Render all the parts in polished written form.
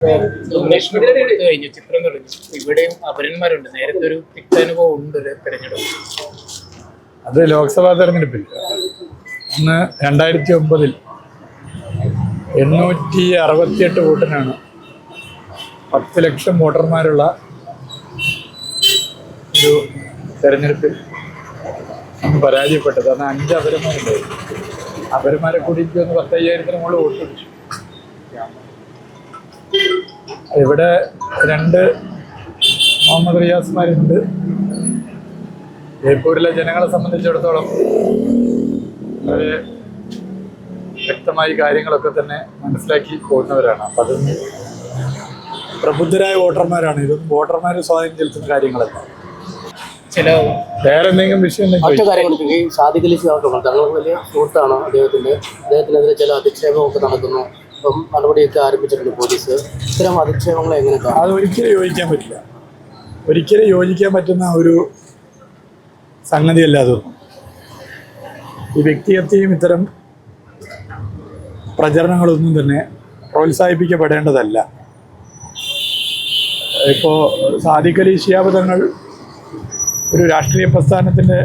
കഴിഞ്ഞു, ചിത്രം കഴിഞ്ഞു. ഇവിടെയും അപരന്മാരുണ്ട്. നേരത്തെ ഒരു തിക്താനുഭവം ഉണ്ട് തെരഞ്ഞെടുപ്പ്. അത് ലോക്സഭാ തെരഞ്ഞെടുപ്പിൽ അന്ന് 2009 868 വോട്ടിനാണ് 10 ലക്ഷം വോട്ടർമാരുള്ള ഒരു തെരഞ്ഞെടുപ്പിൽ അന്ന് പരാജയപ്പെട്ടത്. അന്ന് 5 അപരന്മാരുണ്ടായിരുന്നു. അപരന്മാരെ കൂടി എനിക്ക് ഒന്ന് 10,000-ന് മുകളിൽ വോട്ട് പിടിച്ചു. ഇവിടെ 2 മുഹമ്മദ് റിയാസ്മാരുണ്ട്. ജയ്പൂരിലെ ജനങ്ങളെ സംബന്ധിച്ചിടത്തോളം വളരെ വ്യക്തമായി കാര്യങ്ങളൊക്കെ തന്നെ മനസ്സിലാക്കി പോകുന്നവരാണ്. അപ്പം അതൊന്നും പ്രബുദ്ധരായ വോട്ടർമാരാണ്. ഇതൊന്നും വോട്ടർമാർ സ്വാധീനം ചെലുത്തുന്ന കാര്യങ്ങളല്ല. ചില വേറെ എന്തെങ്കിലും വിഷയം മറ്റു കാര്യങ്ങൾക്ക് ഈ സാദിഖ് അലി ശിഹാബ് തങ്ങൾക്ക് വലിയ സുഹൃത്താണ് അദ്ദേഹത്തിനെതിരെ ചില അധിക്ഷേപമൊക്കെ നടക്കുന്നു. ഇപ്പം നടപടിയൊക്കെ ആരംഭിച്ചിട്ടുണ്ട് പോലീസ്. ഇത്തരം അധിക്ഷേപങ്ങളെ എങ്ങനെ കാണും? അത് ഒരിക്കലും യോജിക്കാൻ പറ്റില്ല. ഒരിക്കലും യോജിക്കാൻ പറ്റുന്ന ഒരു സംഗതിയല്ല അതൊന്നും. ഈ വ്യക്തിഹത്യയും ഇത്തരം പ്രചരണങ്ങളൊന്നും തന്നെ പ്രോത്സാഹിപ്പിക്കപ്പെടേണ്ടതല്ല. ഇപ്പോൾ സാദിഖ് അലി ശിഹാബ് തങ്ങൾ ഒരു രാഷ്ട്രീയ പ്രസ്ഥാനത്തിൻ്റെ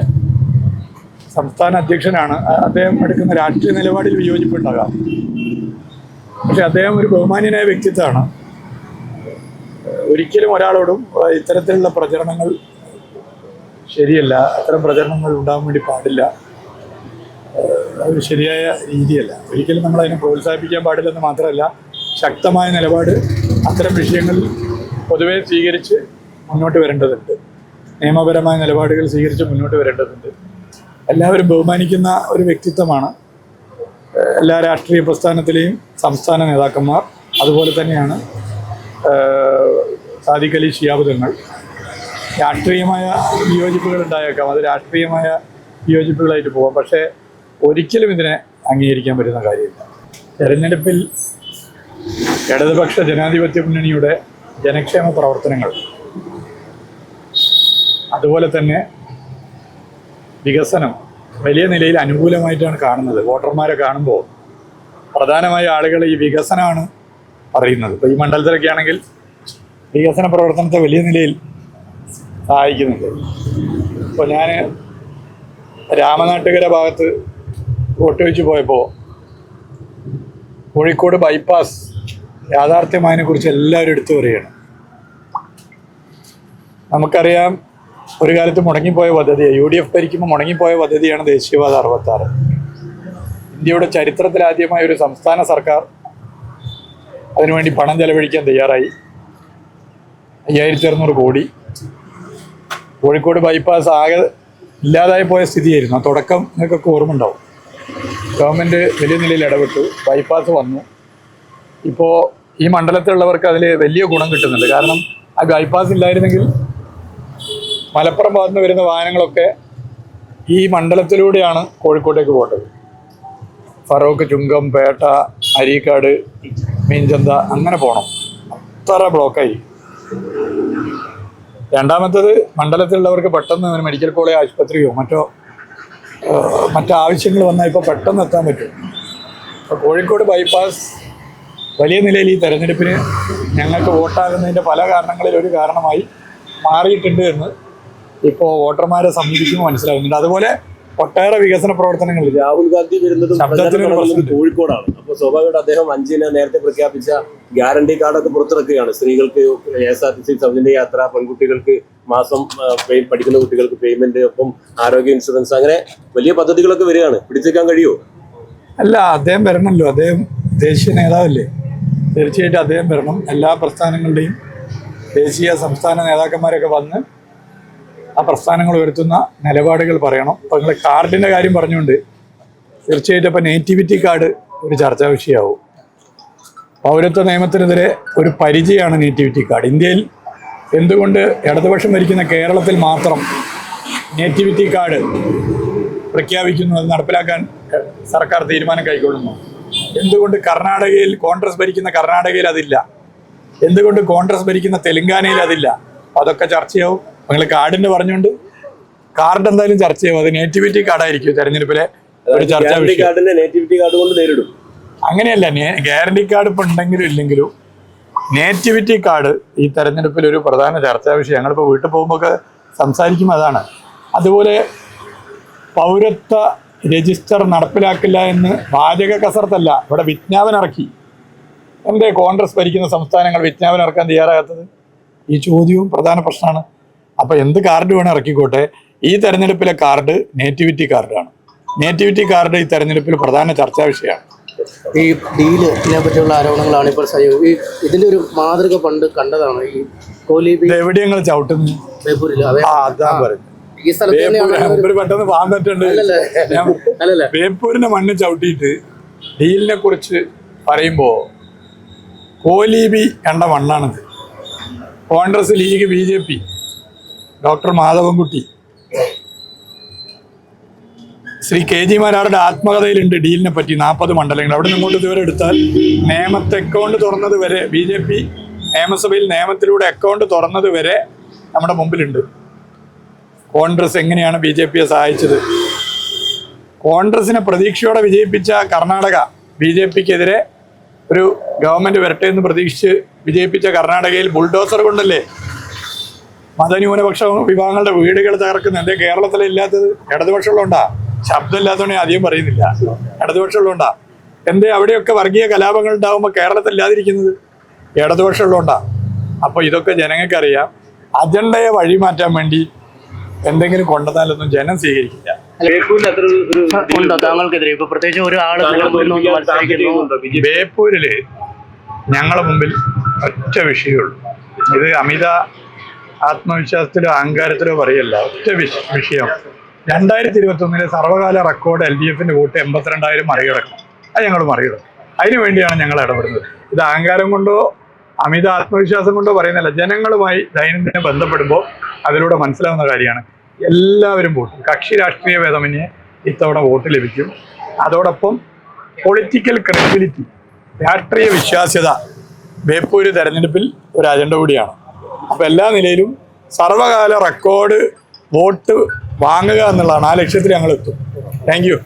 സംസ്ഥാന അധ്യക്ഷനാണ്. അദ്ദേഹം എടുക്കുന്ന രാഷ്ട്രീയ നിലപാടിൽ വിയോജിപ്പുണ്ടാകാം. പക്ഷെ അദ്ദേഹം ഒരു ബഹുമാന്യനായ വ്യക്തിത്വമാണ്. ഒരിക്കലും ഒരാളോടും ഇത്തരത്തിലുള്ള പ്രചരണങ്ങൾ ശരിയല്ല, അത്തരം പ്രചരണങ്ങൾ ഉണ്ടാകാൻ വേണ്ടി പാടില്ല. അത് ശരിയായ രീതിയല്ല. ഒരിക്കലും നമ്മളതിനെ പ്രോത്സാഹിപ്പിക്കാൻ പാടില്ലെന്ന് മാത്രമല്ല, ശക്തമായ നിലപാട് അത്തരം വിഷയങ്ങളിൽ പൊതുവെ സ്വീകരിച്ച് മുന്നോട്ട് വരേണ്ടതുണ്ട്. നിയമപരമായ നിലപാടുകൾ സ്വീകരിച്ച് മുന്നോട്ട് വരേണ്ടതുണ്ട്. എല്ലാവരും ബഹുമാനിക്കുന്ന ഒരു വ്യക്തിത്വമാണ് എല്ലാ രാഷ്ട്രീയ പ്രസ്ഥാനത്തിലെയും സംസ്ഥാന നേതാക്കന്മാർ. അതുപോലെ തന്നെയാണ് സാദിഖ് അലി ശിഹാബ് തങ്ങൾ. രാഷ്ട്രീയമായ വിയോജിപ്പുകൾ ഉണ്ടായേക്കാം, അത് രാഷ്ട്രീയമായ വിയോജിപ്പുകളായിട്ട് പോകാം. പക്ഷേ ഒരിക്കലും ഇതിനെ അംഗീകരിക്കാൻ പറ്റുന്ന കാര്യമില്ല. തെരഞ്ഞെടുപ്പിൽ ഇടതുപക്ഷ ജനാധിപത്യ മുന്നണിയുടെ ജനക്ഷേമ പ്രവർത്തനങ്ങൾ, അതുപോലെ തന്നെ വികസനം വലിയ നിലയിൽ അനുകൂലമായിട്ടാണ് കാണുന്നത്. വോട്ടർമാരെ കാണുമ്പോൾ പ്രധാനമായ ആളുകൾ ഈ വികസനമാണ് പറയുന്നത്. ഇപ്പോൾ ഈ മണ്ഡലത്തിലൊക്കെ ആണെങ്കിൽ വികസന പ്രവർത്തനത്തെ വലിയ നിലയിൽ സഹായിക്കുന്നുണ്ട്. ഇപ്പോൾ ഞാൻ രാമനാട്ടുകര ഭാഗത്ത് വോട്ട് വെച്ച് പോയപ്പോൾ കോഴിക്കോട് ബൈപ്പാസ് യാഥാർത്ഥ്യമായതിനെക്കുറിച്ച് എല്ലാവരും എടുത്തു പറയുകയാണ്. നമുക്കറിയാം, ഒരു കാലത്ത് മുടങ്ങിപ്പോയ പദ്ധതിയാണ്, UDF ഭരിക്കുമ്പോൾ മുടങ്ങിപ്പോയ പദ്ധതിയാണ് ദേശീയപാത 66. ഇന്ത്യയുടെ ചരിത്രത്തിലാദ്യമായ ഒരു സംസ്ഥാന സർക്കാർ അതിനുവേണ്ടി പണം ചെലവഴിക്കാൻ തയ്യാറായി. 5600 കോടി. കോഴിക്കോട് ബൈപ്പാസ് ആകെ ഇല്ലാതായി പോയ സ്ഥിതിയായിരുന്നു. ആ തുടക്കം നിങ്ങൾക്കൊക്കെ ഓർമ്മ ഉണ്ടാവും. ഗവൺമെൻറ് വലിയ നിലയിൽ ഇടപെട്ടു, ബൈപ്പാസ് വന്നു. ഇപ്പോൾ ഈ മണ്ഡലത്തിലുള്ളവർക്ക് അതിൽ വലിയ ഗുണം കിട്ടുന്നുണ്ട്. കാരണം ആ ബൈപ്പാസ് ഇല്ലായിരുന്നെങ്കിൽ മലപ്പുറം ഭാഗത്തുനിന്ന് വരുന്ന വാഹനങ്ങളൊക്കെ ഈ മണ്ഡലത്തിലൂടെയാണ് കോഴിക്കോട്ടേക്ക് പോകേണ്ടത്. ഫറോക്ക്, ചുങ്കം, പേട്ട, അരീക്കാട്, മീൻചന്ത അങ്ങനെ പോകണം. അത്ര ബ്ലോക്കായി. രണ്ടാമത്തത്, മണ്ഡലത്തിലുള്ളവർക്ക് പെട്ടെന്ന് മെഡിക്കൽ കോളേജ് ആശുപത്രിയോ മറ്റാവശ്യങ്ങൾ വന്നാൽ ഇപ്പോൾ പെട്ടെന്ന് എത്താൻ പറ്റും. അപ്പോൾ കോഴിക്കോട് ബൈപ്പാസ് വലിയ നിലയിൽ ഈ തെരഞ്ഞെടുപ്പിന് ഞങ്ങൾക്ക് വോട്ടാകുന്നതിൻ്റെ പല കാരണങ്ങളിൽ ഒരു കാരണമായി മാറിയിട്ടുണ്ട് എന്ന് ഇപ്പോൾ വോട്ടർമാരെ സമീപിക്കുമ്പോൾ മനസ്സിലാകുന്നുണ്ട്. അതുപോലെ ഒട്ടേറെ വികസന പ്രവർത്തനങ്ങൾ. രാഹുൽ ഗാന്ധി വരുന്നതും കോഴിക്കോടാണ്. അപ്പോൾ സ്വാഭാവികമായിട്ട് അദ്ദേഹം 5-ന് നേരത്തെ പ്രഖ്യാപിച്ച ഗ്യാരണ്ടി കാർഡൊക്കെ പുറത്തിറക്കുകയാണ്. സ്ത്രീകൾക്ക് KSRTC സൗജന്യ യാത്ര, പെൺകുട്ടികൾക്ക് മാസം പഠിക്കുന്ന കുട്ടികൾക്ക് പേയ്മെന്റ്, ഒപ്പം ആരോഗ്യ ഇൻഷുറൻസ്, അങ്ങനെ വലിയ പദ്ധതികളൊക്കെ വരികയാണ്. പിടിച്ചേക്കാൻ കഴിയുമോ? അല്ല, അദ്ദേഹം വരണമല്ലോ. അദ്ദേഹം ദേശീയ നേതാവല്ലേ. തീർച്ചയായിട്ടും അദ്ദേഹം വരണം. എല്ലാ പ്രസ്ഥാനങ്ങളുടെയും ദേശീയ സംസ്ഥാന നേതാക്കന്മാരൊക്കെ വന്ന് ആ പ്രസ്ഥാനങ്ങൾ ഉയർത്തുന്ന നിലപാടുകൾ പറയണം. അപ്പോൾ നിങ്ങൾ കാർഡിൻ്റെ കാര്യം പറഞ്ഞുകൊണ്ട് തീർച്ചയായിട്ടും ഇപ്പോൾ നേറ്റിവിറ്റി കാർഡ് ഒരു ചർച്ചാ വിഷയമാവും. പൗരത്വ നിയമത്തിനെതിരെ ഒരു പരിചയമാണ് നേറ്റിവിറ്റി കാർഡ്. ഇന്ത്യയിൽ എന്തുകൊണ്ട് ഇടതുപക്ഷം ഭരിക്കുന്ന കേരളത്തിൽ മാത്രം നേറ്റിവിറ്റി കാർഡ് പ്രഖ്യാപിക്കുന്നു, അത് നടപ്പിലാക്കാൻ സർക്കാർ തീരുമാനം കൈക്കൊള്ളുന്നു? എന്തുകൊണ്ട് കർണാടകയിൽ, കോൺഗ്രസ് ഭരിക്കുന്ന കർണാടകയിൽ അതില്ല? എന്തുകൊണ്ട് കോൺഗ്രസ് ഭരിക്കുന്ന തെലങ്കാനയിൽ അതില്ല? അതൊക്കെ ചർച്ചയാവും. നിങ്ങൾ കാർഡിൻ്റെ പറഞ്ഞുകൊണ്ട് കാർഡ് എന്തായാലും ചർച്ചയാവും. അത് നേറ്റിവിറ്റി കാർഡായിരിക്കും തെരഞ്ഞെടുപ്പിലെ ഒരു ചർച്ചാ വിഷയം. നേറ്റിവിറ്റി കാർഡ് കൊണ്ട് നേരിടും. അങ്ങനെയല്ല, ഗ്യാരണ്ടി കാർഡ് ഇപ്പം ഉണ്ടെങ്കിലും ഇല്ലെങ്കിലും നേറ്റിവിറ്റി കാർഡ് ഈ തെരഞ്ഞെടുപ്പിൽ ഒരു പ്രധാന ചർച്ചാ വിഷയം. ഞങ്ങളിപ്പോൾ വീട്ടിൽ പോകുമ്പോൾ ഒക്കെ സംസാരിക്കും അതാണ്. അതുപോലെ പൗരത്വ രജിസ്റ്റർ നടപ്പിലാക്കില്ല എന്ന് വാചക കസർത്തല്ല, ഇവിടെ വിജ്ഞാപനം ഇറക്കി. എന്തേ കോൺഗ്രസ് ഭരിക്കുന്ന സംസ്ഥാനങ്ങൾ വിജ്ഞാപനം ഇറക്കാൻ തയ്യാറാകാത്തത്? ഈ ചോദ്യവും പ്രധാന പ്രശ്നമാണ്. അപ്പോൾ എന്ത് കാർഡ് വേണം ഇറക്കിക്കോട്ടെ, ഈ തെരഞ്ഞെടുപ്പിലെ കാർഡ് നേറ്റിവിറ്റി കാർഡാണ്. നേറ്റിവിറ്റി കാർഡ് ഈ തെരഞ്ഞെടുപ്പിൽ പ്രധാന ചർച്ചാ വിഷയമാണ്. ഈ ഡീലിനെ പറ്റിയുള്ള ആരോപണങ്ങളാണ് ഇപ്പോൾ ഈ ഇതിന്റെ ഒരു മാതൃക പണ്ട് കണ്ടതാണ്. ഈ കോലീബി എവിടെ ഞങ്ങൾ ചവിട്ടുന്നു ബേപ്പൂരിൽ അതാ പറയുന്നത്. ഈ സ്ഥലത്ത് തന്നെയാണ് പെട്ടെന്ന് പോകാൻ പറ്റുന്നുണ്ട്. അല്ലല്ലേ ബേപ്പൂരിന്റെ മണ്ണ് ചവിട്ടിയിട്ട് ഡീലിനെ കുറിച്ച് പറയുമ്പോ കോലീബി കണ്ട മണ്ണാണിത്. Congress, League, BJP, doctor Madhavankutty, Shri KG മാരാരുടെ ആത്മകഥയിലുണ്ട് ഡീലിനെ പറ്റി 40 മണ്ഡലങ്ങൾ. അവിടെ നിന്ന് ഇങ്ങോട്ട് ഇതുവരെ എടുത്താൽ നിയമത്തെ അക്കൗണ്ട് തുറന്നത് വരെ BJP നിയമസഭയിൽ നിയമത്തിലൂടെ അക്കൗണ്ട് തുറന്നത് വരെ നമ്മുടെ മുമ്പിലുണ്ട്. കോൺഗ്രസ് എങ്ങനെയാണ് BJPയെ സഹായിച്ചത്? കോൺഗ്രസിനെ പ്രതീക്ഷയോടെ വിജയിപ്പിച്ച കർണാടക, BJPക്കെതിരെ ഒരു ഗവൺമെന്റ് വരട്ടെ എന്ന് പ്രതീക്ഷിച്ച് വിജയിപ്പിച്ച കർണാടകയിൽ ബുൾഡോസർ കൊണ്ടല്ലേ മതന്യൂനപക്ഷ വിഭാഗങ്ങളുടെ വീടുകൾ തകർക്കുന്നത്? എന്തേ കേരളത്തിലില്ലാത്തത്? ഇടതുപക്ഷമുള്ളതുകൊണ്ടാ? ശബ്ദമില്ലാത്തതുകൊണ്ട് അധികം പറയുന്നില്ല. ഇടതുപക്ഷമുള്ളതുകൊണ്ടാ? എന്തേ അവിടെയൊക്കെ വർഗീയ കലാപങ്ങൾ ഉണ്ടാകുമ്പോൾ കേരളത്തിലില്ലാതിരിക്കുന്നത്? ഇടതുപക്ഷമുള്ളതുകൊണ്ടാ? അപ്പോൾ ഇതൊക്കെ ജനങ്ങൾക്കറിയാം. അജണ്ടയെ വഴിമാറ്റാൻ വേണ്ടി എന്തെങ്കിലും കൊണ്ടുവന്നാലൊന്നും ജനം സ്വീകരിക്കില്ല. താങ്കൾക്കെതിരെ ഇപ്പൊ പ്രത്യേകിച്ച് ഒരാൾ ബേപ്പൂരില് ഞങ്ങളെ മുമ്പിൽ ഒറ്റ വിഷയമുള്ളൂ. ഇത് അമിത ആത്മവിശ്വാസത്തിലോ അഹങ്കാരത്തിലോ പറയല്ല, ഒറ്റ വിഷയം. 2021 സർവകാല റെക്കോർഡ് LDFന്റെ വോട്ട് 82,000 മറികടക്കണം. അത് ഞങ്ങൾ മറികടക്കും. അതിനു വേണ്ടിയാണ് ഞങ്ങൾ ഇടപെടുന്നത്. ഇത് അഹങ്കാരം കൊണ്ടോ അമിത ആത്മവിശ്വാസം കൊണ്ടോ പറയുന്നില്ല. ജനങ്ങളുമായി ദൈനംദിനം ബന്ധപ്പെടുമ്പോൾ അതിലൂടെ മനസ്സിലാവുന്ന കാര്യമാണ്. എല്ലാവരും വോട്ട്, കക്ഷി രാഷ്ട്രീയ ഭേദമന്യേ ഇത്തവണ വോട്ട് ലഭിക്കും. അതോടൊപ്പം പൊളിറ്റിക്കൽ ക്രെഡിബിലിറ്റി, രാഷ്ട്രീയ വിശ്വാസ്യത ബേപ്പൂര് തെരഞ്ഞെടുപ്പിൽ ഒരു അജണ്ട കൂടിയാണ്. അപ്പോൾ എല്ലാ നിലയിലും സർവകാല റെക്കോർഡ് വോട്ട് വാങ്ങുക എന്നുള്ളതാണ്. ആ ലക്ഷ്യത്തിൽ ഞങ്ങൾ എത്തും. Thank you.